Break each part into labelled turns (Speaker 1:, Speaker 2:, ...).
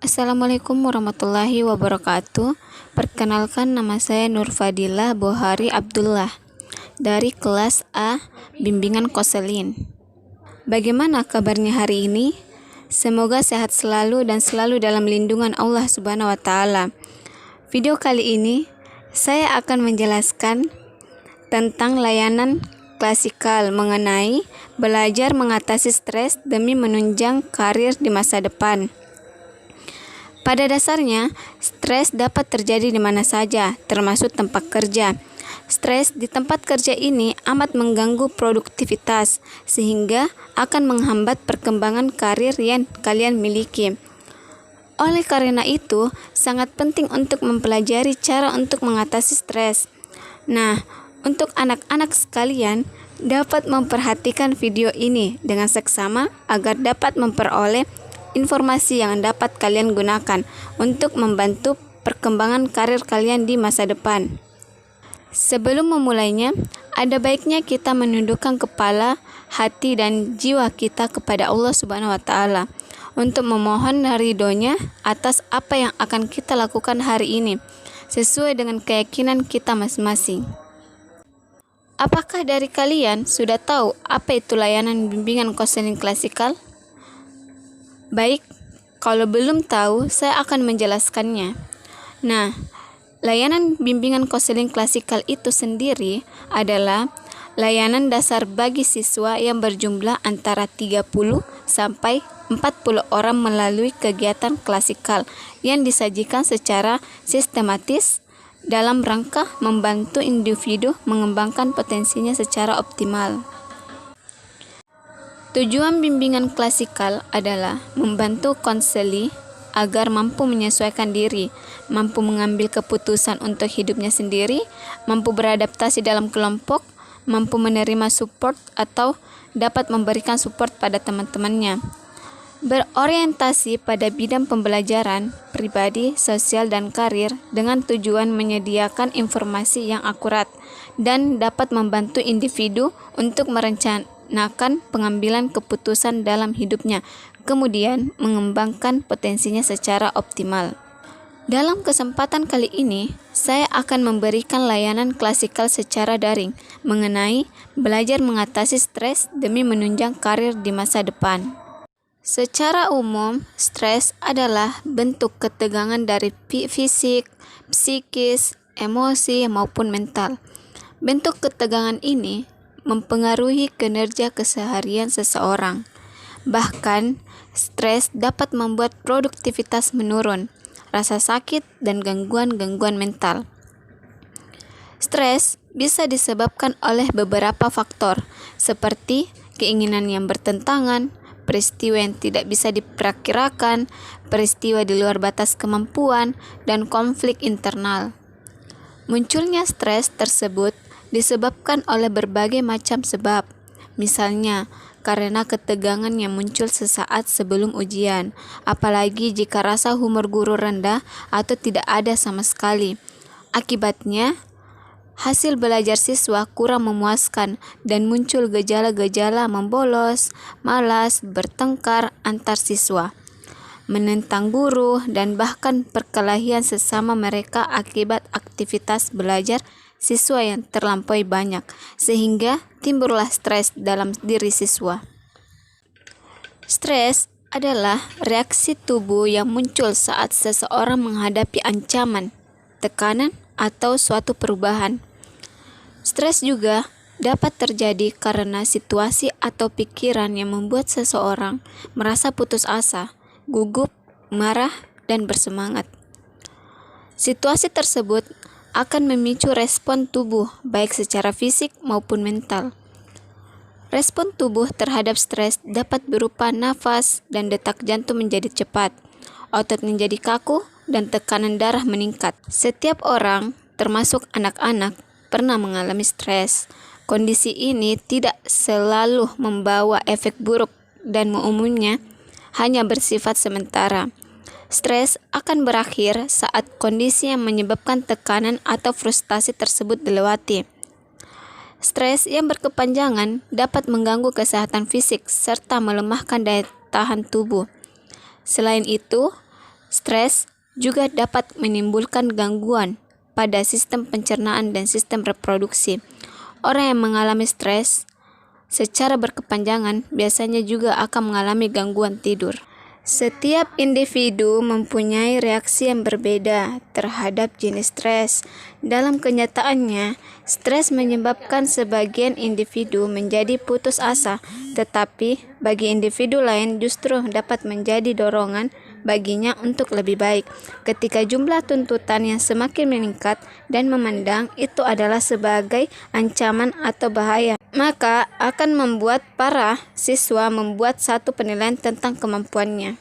Speaker 1: Assalamualaikum warahmatullahi wabarakatuh. Perkenalkan, nama saya Nurfadilah Bohari Abdullah dari kelas A Bimbingan Koselin. Bagaimana kabarnya hari ini? Semoga sehat selalu dan selalu dalam lindungan Allah Subhanahu wa taala. Video kali ini saya akan menjelaskan tentang layanan klasikal mengenai belajar mengatasi stres demi menunjang karir di masa depan. Pada dasarnya, stres dapat terjadi di mana saja, termasuk tempat kerja. Stres di tempat kerja ini amat mengganggu produktivitas, sehingga akan menghambat perkembangan karir yang kalian miliki. Oleh karena itu, sangat penting untuk mempelajari cara untuk mengatasi stres. Nah, untuk anak-anak sekalian, dapat memperhatikan video ini dengan seksama agar dapat memperoleh informasi yang dapat kalian gunakan untuk membantu perkembangan karir kalian di masa depan. Sebelum memulainya, ada baiknya kita menundukkan kepala, hati, dan jiwa kita kepada Allah Subhanahu wa taala untuk memohon ridho-Nya atas apa yang akan kita lakukan hari ini sesuai dengan keyakinan kita masing-masing. Apakah dari kalian sudah tahu apa itu layanan bimbingan konseling klasikal? Baik, kalau belum tahu, saya akan menjelaskannya. Nah, layanan bimbingan konseling klasikal itu sendiri adalah layanan dasar bagi siswa yang berjumlah antara 30 sampai 40 orang melalui kegiatan klasikal yang disajikan secara sistematis dalam rangka membantu individu mengembangkan potensinya secara optimal. Tujuan bimbingan klasikal adalah membantu konseli agar mampu menyesuaikan diri, mampu mengambil keputusan untuk hidupnya sendiri, mampu beradaptasi dalam kelompok, mampu menerima support atau dapat memberikan support pada teman-temannya. Berorientasi pada bidang pembelajaran, pribadi, sosial, dan karir dengan tujuan menyediakan informasi yang akurat dan dapat membantu individu untuk merencanakan pengambilan keputusan dalam hidupnya, kemudian mengembangkan potensinya secara optimal. Dalam kesempatan kali ini, saya akan memberikan layanan klasikal secara daring mengenai belajar mengatasi stres demi menunjang karir di masa depan. Secara umum, stres adalah bentuk ketegangan dari fisik, psikis, emosi, maupun mental. Bentuk ketegangan ini mempengaruhi kinerja keseharian seseorang. Bahkan, stres dapat membuat produktivitas menurun, rasa sakit, dan gangguan-gangguan mental. Stres bisa disebabkan oleh beberapa faktor, seperti keinginan yang bertentangan, peristiwa yang tidak bisa diperkirakan, peristiwa di luar batas kemampuan, dan konflik internal. Munculnya stres tersebut disebabkan oleh berbagai macam sebab, misalnya karena ketegangan yang muncul sesaat sebelum ujian, apalagi jika rasa humor guru rendah atau tidak ada sama sekali. Akibatnya, hasil belajar siswa kurang memuaskan dan muncul gejala-gejala membolos, malas, bertengkar antar siswa, menentang guru, dan bahkan perkelahian sesama mereka akibat aktivitas belajar siswa yang terlampaui banyak, sehingga timbullah stres dalam diri siswa. Stres adalah reaksi tubuh yang muncul saat seseorang menghadapi ancaman, tekanan, atau suatu perubahan. Stres juga dapat terjadi karena situasi atau pikiran yang membuat seseorang merasa putus asa, gugup, marah, dan bersemangat. Situasi tersebut akan memicu respon tubuh baik secara fisik maupun mental. Respon tubuh terhadap stres dapat berupa nafas dan detak jantung menjadi cepat, otot menjadi kaku, dan tekanan darah meningkat. Setiap orang, termasuk anak-anak, pernah mengalami stres. Kondisi ini tidak selalu membawa efek buruk dan umumnya hanya bersifat sementara. Stres akan berakhir saat kondisi yang menyebabkan tekanan atau frustasi tersebut dilewati. Stres yang berkepanjangan dapat mengganggu kesehatan fisik serta melemahkan daya tahan tubuh. Selain itu, Stres juga dapat menimbulkan gangguan pada sistem pencernaan dan sistem reproduksi. Orang yang mengalami stres secara berkepanjangan biasanya juga akan mengalami gangguan tidur. Setiap individu mempunyai reaksi yang berbeda terhadap jenis stres. Dalam kenyataannya, stres menyebabkan sebagian individu menjadi putus asa, tetapi bagi individu lain justru dapat menjadi dorongan baginya untuk lebih baik. Ketika jumlah tuntutan yang semakin meningkat dan memandang itu adalah sebagai ancaman atau bahaya, maka akan membuat para siswa membuat satu penilaian tentang kemampuannya.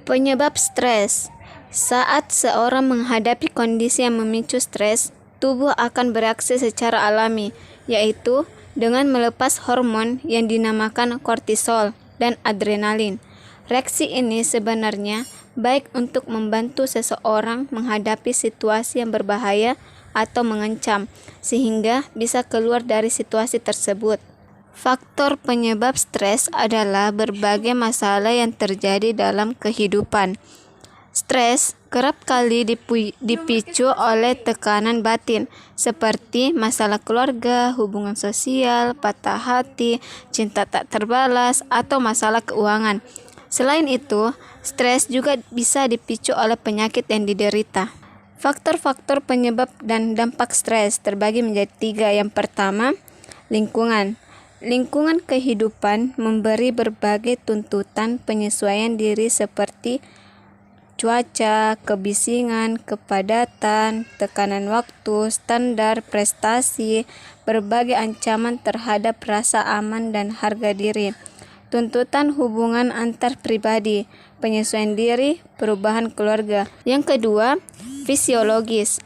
Speaker 1: Penyebab stres. Saat seorang menghadapi kondisi yang memicu stres, tubuh akan bereaksi secara alami, yaitu dengan melepas hormon yang dinamakan kortisol dan adrenalin. Reaksi ini sebenarnya baik untuk membantu seseorang menghadapi situasi yang berbahaya atau mengancam, sehingga bisa keluar dari situasi tersebut. Faktor penyebab stres adalah berbagai masalah yang terjadi dalam kehidupan. Stres kerap kali dipicu oleh tekanan batin, seperti masalah keluarga, hubungan sosial, patah hati, cinta tak terbalas, atau masalah keuangan. Selain itu, stres juga bisa dipicu oleh penyakit yang diderita. Faktor-faktor penyebab dan dampak stres terbagi menjadi 3. Yang pertama, lingkungan. Lingkungan kehidupan memberi berbagai tuntutan penyesuaian diri seperti cuaca, kebisingan, kepadatan, tekanan waktu, standar prestasi, berbagai ancaman terhadap rasa aman dan harga diri. Tuntutan hubungan antar pribadi, penyesuaian diri, perubahan keluarga. Yang kedua, fisiologis,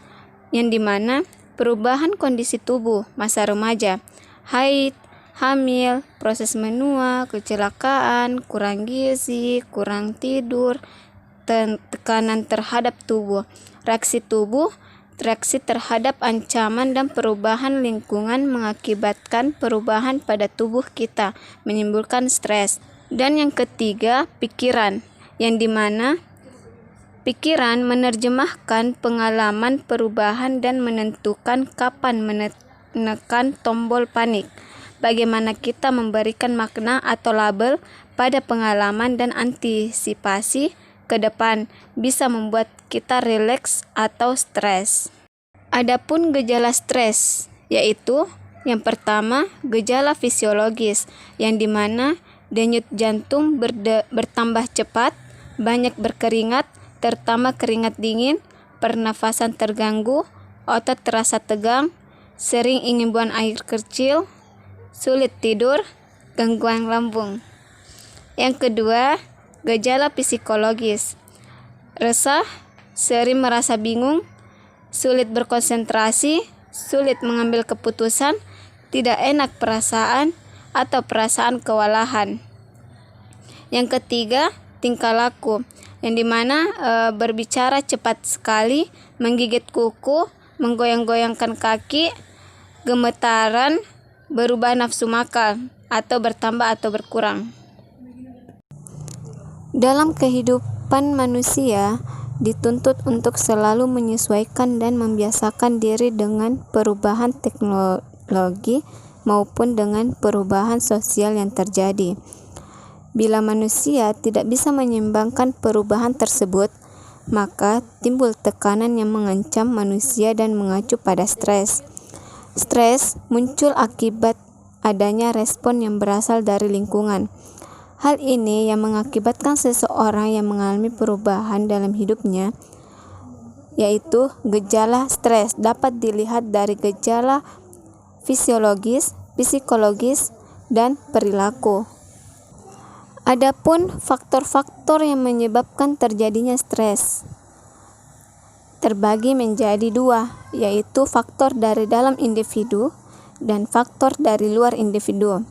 Speaker 1: yang dimana perubahan kondisi tubuh masa remaja, haid, hamil, proses menua, kecelakaan, kurang gizi, kurang tidur, tekanan terhadap tubuh, reaksi tubuh, reaksi terhadap ancaman dan perubahan lingkungan mengakibatkan perubahan pada tubuh kita, menimbulkan stres. Dan yang ketiga, pikiran, yang dimana pikiran menerjemahkan pengalaman perubahan dan menentukan kapan menekan tombol panik. Bagaimana kita memberikan makna atau label pada pengalaman dan antisipasi ke depan bisa membuat kita rileks atau stres. Adapun gejala stres, yaitu yang pertama, gejala fisiologis, yang dimana denyut jantung bertambah cepat, banyak berkeringat, terutama keringat dingin, pernafasan terganggu, otot terasa tegang, sering ingin buang air kecil, sulit tidur, gangguan lambung. Yang kedua, gejala psikologis, resah, sering merasa bingung, sulit berkonsentrasi, sulit mengambil keputusan, tidak enak perasaan, atau perasaan kewalahan. Yang ketiga, tingkah laku, yang dimana berbicara cepat sekali, menggigit kuku, menggoyang-goyangkan kaki, gemetaran, berubah nafsu makan, atau bertambah atau berkurang. Dalam kehidupan manusia, dituntut untuk selalu menyesuaikan dan membiasakan diri dengan perubahan teknologi maupun dengan perubahan sosial yang terjadi. Bila manusia tidak bisa menyeimbangkan perubahan tersebut, maka timbul tekanan yang mengancam manusia dan mengacu pada stres. Stres muncul akibat adanya respon yang berasal dari lingkungan. Hal ini yang mengakibatkan seseorang yang mengalami perubahan dalam hidupnya, yaitu gejala stres dapat dilihat dari gejala fisiologis, psikologis, dan perilaku. Adapun faktor-faktor yang menyebabkan terjadinya stres terbagi menjadi 2, yaitu faktor dari dalam individu dan faktor dari luar individu.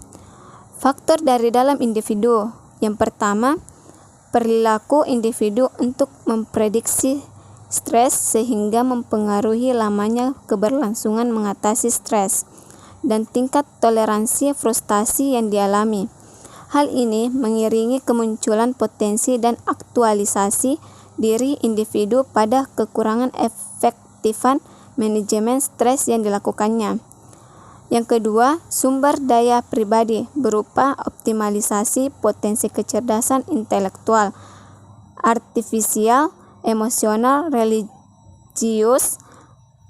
Speaker 1: Faktor dari dalam individu, yang pertama, perilaku individu untuk memprediksi stres sehingga mempengaruhi lamanya keberlangsungan mengatasi stres dan tingkat toleransi frustasi yang dialami. Hal ini mengiringi kemunculan potensi dan aktualisasi diri individu pada kekurangan efektifan manajemen stres yang dilakukannya. Yang kedua, sumber daya pribadi berupa optimalisasi potensi kecerdasan intelektual, artifisial, emosional, religius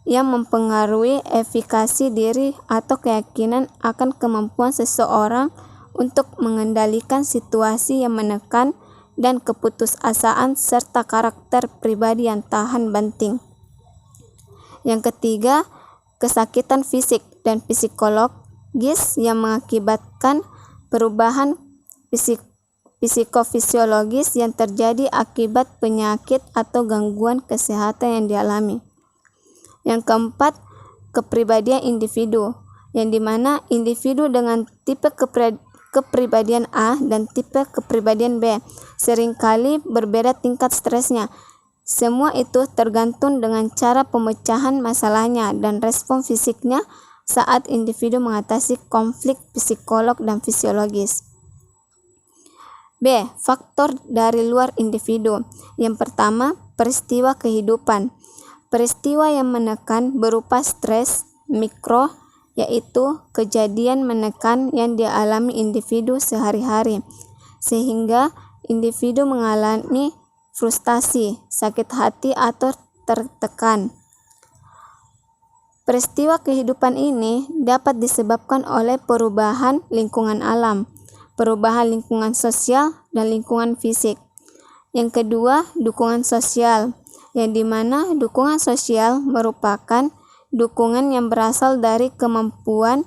Speaker 1: yang mempengaruhi efikasi diri atau keyakinan akan kemampuan seseorang untuk mengendalikan situasi yang menekan dan keputusasaan serta karakter pribadi yang tahan banting. Yang ketiga, kesakitan fisik dan psikologis yang mengakibatkan perubahan psikofisiologis yang terjadi akibat penyakit atau gangguan kesehatan yang dialami. Yang keempat, kepribadian individu, yang dimana individu dengan tipe kepribadian A dan tipe kepribadian B seringkali berbeda tingkat stresnya. Semua itu tergantung dengan cara pemecahan masalahnya dan respon fisiknya saat individu mengatasi konflik psikolog dan fisiologis. B. Faktor dari luar individu. Yang pertama, peristiwa kehidupan. Peristiwa yang menekan berupa stres mikro, yaitu kejadian menekan yang dialami individu sehari-hari, sehingga individu mengalami frustasi, sakit hati, atau tertekan. Peristiwa kehidupan ini dapat disebabkan oleh perubahan lingkungan alam, perubahan lingkungan sosial, dan lingkungan fisik. Yang kedua, dukungan sosial, yang dimana dukungan sosial merupakan dukungan yang berasal dari kemampuan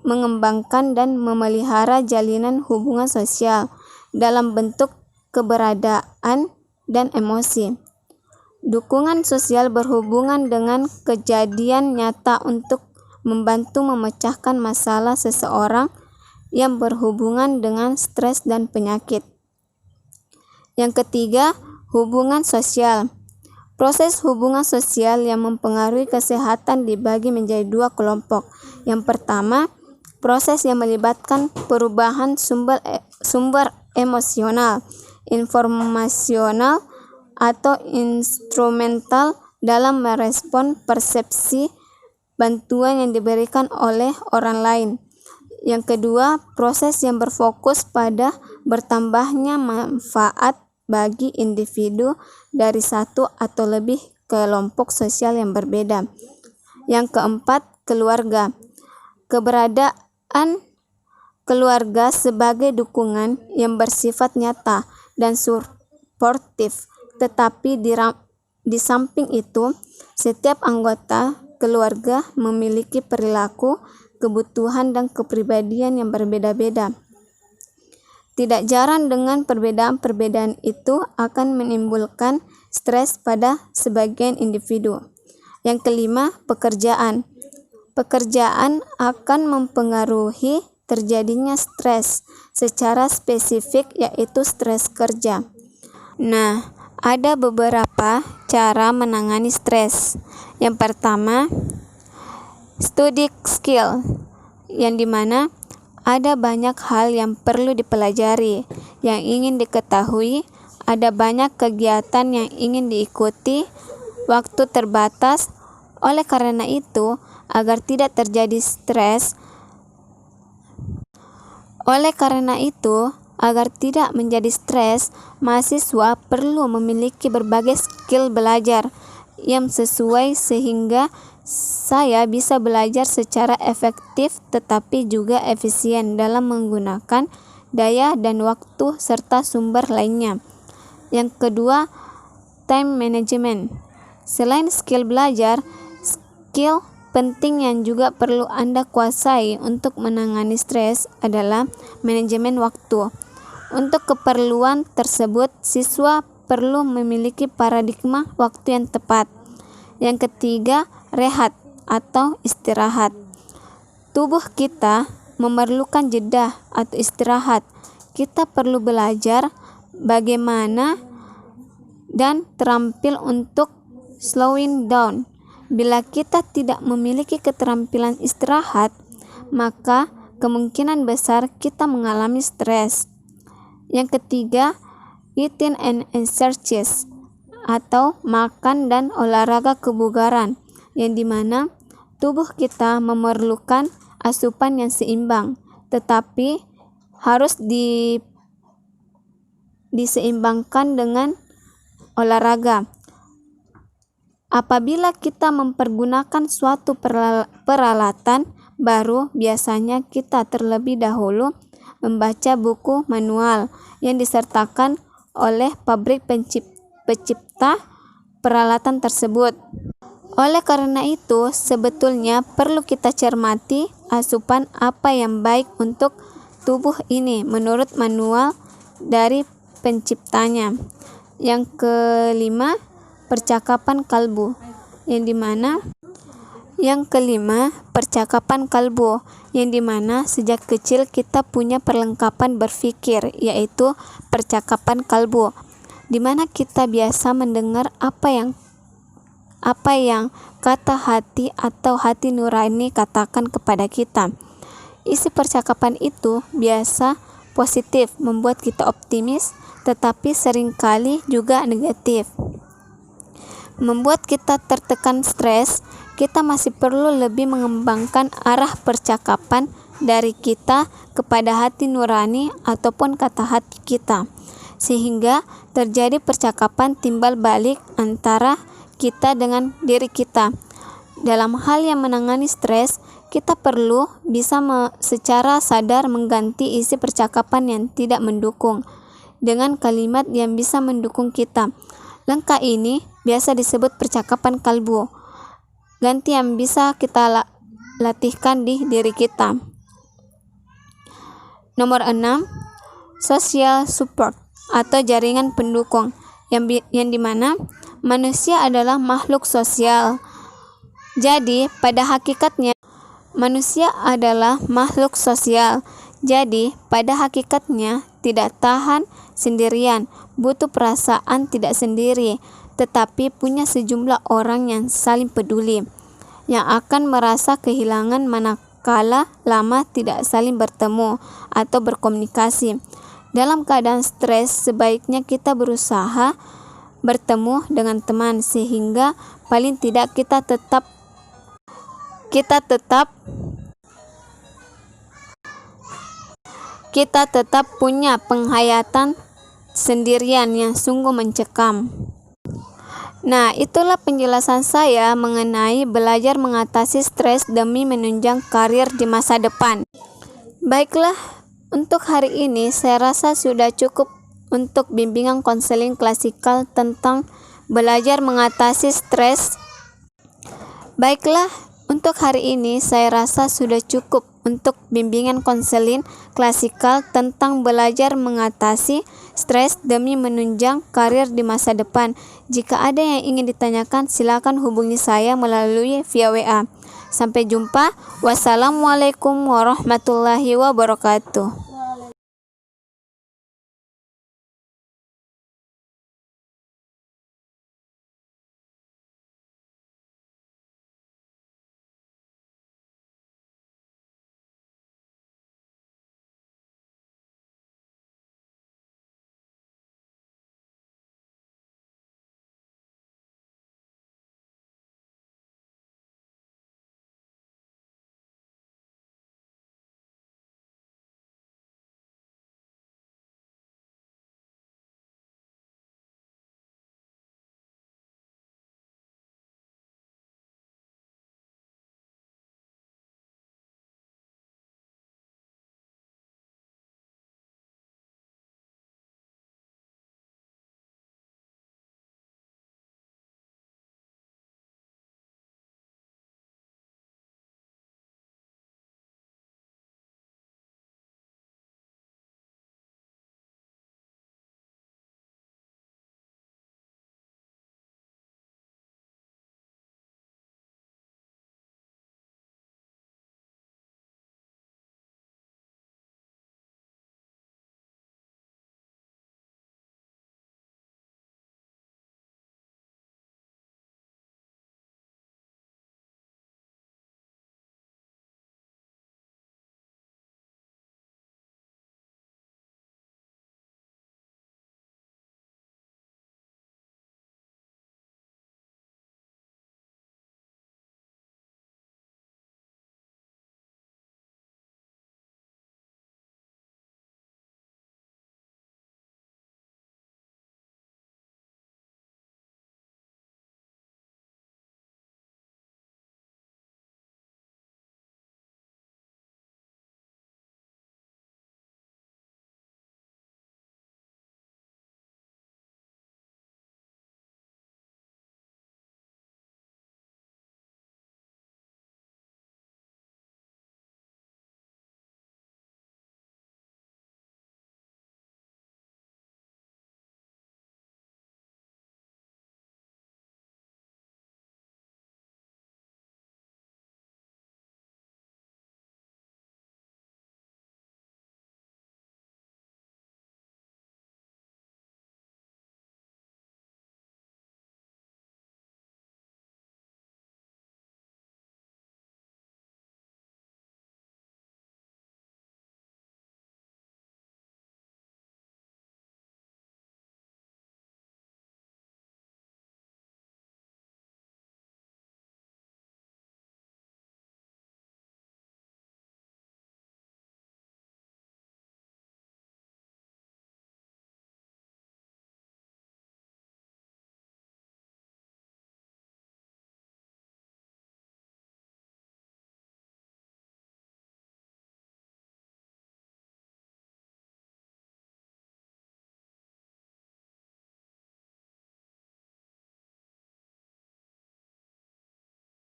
Speaker 1: mengembangkan dan memelihara jalinan hubungan sosial dalam bentuk keberadaan dan emosi. Dukungan sosial berhubungan dengan kejadian nyata untuk membantu memecahkan masalah seseorang yang berhubungan dengan stres dan penyakit. Yang ketiga, hubungan sosial. Proses hubungan sosial yang mempengaruhi kesehatan dibagi menjadi dua kelompok. Yang pertama, proses yang melibatkan perubahan sumber emosional, informasional, atau instrumental dalam merespon persepsi bantuan yang diberikan oleh orang lain. Yang kedua, proses yang berfokus pada bertambahnya manfaat bagi individu dari satu atau lebih kelompok sosial yang berbeda. Yang keempat, keluarga. Keberadaan keluarga sebagai dukungan yang bersifat nyata dan suportif, tetapi di samping itu, setiap anggota keluarga memiliki perilaku, kebutuhan, dan kepribadian yang berbeda-beda. Tidak jarang dengan perbedaan-perbedaan itu akan menimbulkan stres pada sebagian individu. Yang kelima, pekerjaan. Pekerjaan akan mempengaruhi terjadinya stres secara spesifik, yaitu stres kerja. Nah, ada beberapa cara menangani stres. Yang pertama, study skill, yang dimana ada banyak hal yang perlu dipelajari, yang ingin diketahui, ada banyak kegiatan yang ingin diikuti, waktu terbatas. Oleh karena itu, agar tidak terjadi stres, agar tidak menjadi stres, mahasiswa perlu memiliki berbagai skill belajar yang sesuai sehingga saya bisa belajar secara efektif tetapi juga efisien dalam menggunakan daya dan waktu serta sumber lainnya. Yang kedua, time management. Selain skill belajar, skill penting yang juga perlu Anda kuasai untuk menangani stres adalah manajemen waktu. Untuk keperluan tersebut, siswa perlu memiliki paradigma waktu yang tepat. Yang ketiga, rehat atau istirahat. Tubuh kita memerlukan jeda atau istirahat. Kita perlu belajar bagaimana dan terampil untuk slowing down. Bila kita tidak memiliki keterampilan istirahat, maka kemungkinan besar kita mengalami stres. Yang ketiga, eating and exercise atau makan dan olahraga kebugaran, yang dimana tubuh kita memerlukan asupan yang seimbang, tetapi harus diseimbangkan dengan olahraga. Apabila kita mempergunakan suatu peralatan baru, biasanya kita terlebih dahulu membaca buku manual yang disertakan oleh pabrik pencipta peralatan tersebut. Oleh karena itu, sebetulnya perlu kita cermati asupan apa yang baik untuk tubuh ini menurut manual dari penciptanya. Yang kelima, percakapan kalbu, yang dimana sejak kecil kita punya perlengkapan berpikir, yaitu percakapan kalbu, dimana kita biasa mendengar apa yang kata hati atau hati nurani katakan kepada kita. Isi percakapan itu biasa positif, membuat kita optimis, tetapi seringkali juga negatif, membuat kita tertekan stres. Kita masih perlu lebih mengembangkan arah percakapan dari kita kepada hati nurani ataupun kata hati kita, sehingga terjadi percakapan timbal balik antara kita dengan diri kita. Dalam hal yang menangani stres, kita perlu bisa secara sadar mengganti isi percakapan yang tidak mendukung dengan kalimat yang bisa mendukung kita. Langkah ini biasa disebut percakapan kalbu. Ganti yang bisa kita latihkan di diri kita. Nomor 6, social support atau jaringan pendukung, yang dimana manusia adalah makhluk sosial. Jadi pada hakikatnya tidak tahan sendirian, butuh perasaan tidak sendiri, tetapi punya sejumlah orang yang saling peduli, yang akan merasa kehilangan manakala lama tidak saling bertemu atau berkomunikasi. Dalam keadaan stres, sebaiknya kita berusaha bertemu dengan teman, sehingga paling tidak kita tetap punya penghayatan sendirian yang sungguh mencekam. Nah, itulah penjelasan saya mengenai belajar mengatasi stres demi menunjang karir di masa depan. Baiklah, untuk hari ini saya rasa sudah cukup untuk bimbingan konseling klasikal tentang belajar mengatasi stres. Untuk bimbingan konseling klasikal tentang belajar mengatasi stres demi menunjang karir di masa depan. Jika ada yang ingin ditanyakan, silakan hubungi saya melalui via WA. Sampai jumpa. Wassalamualaikum warahmatullahi wabarakatuh.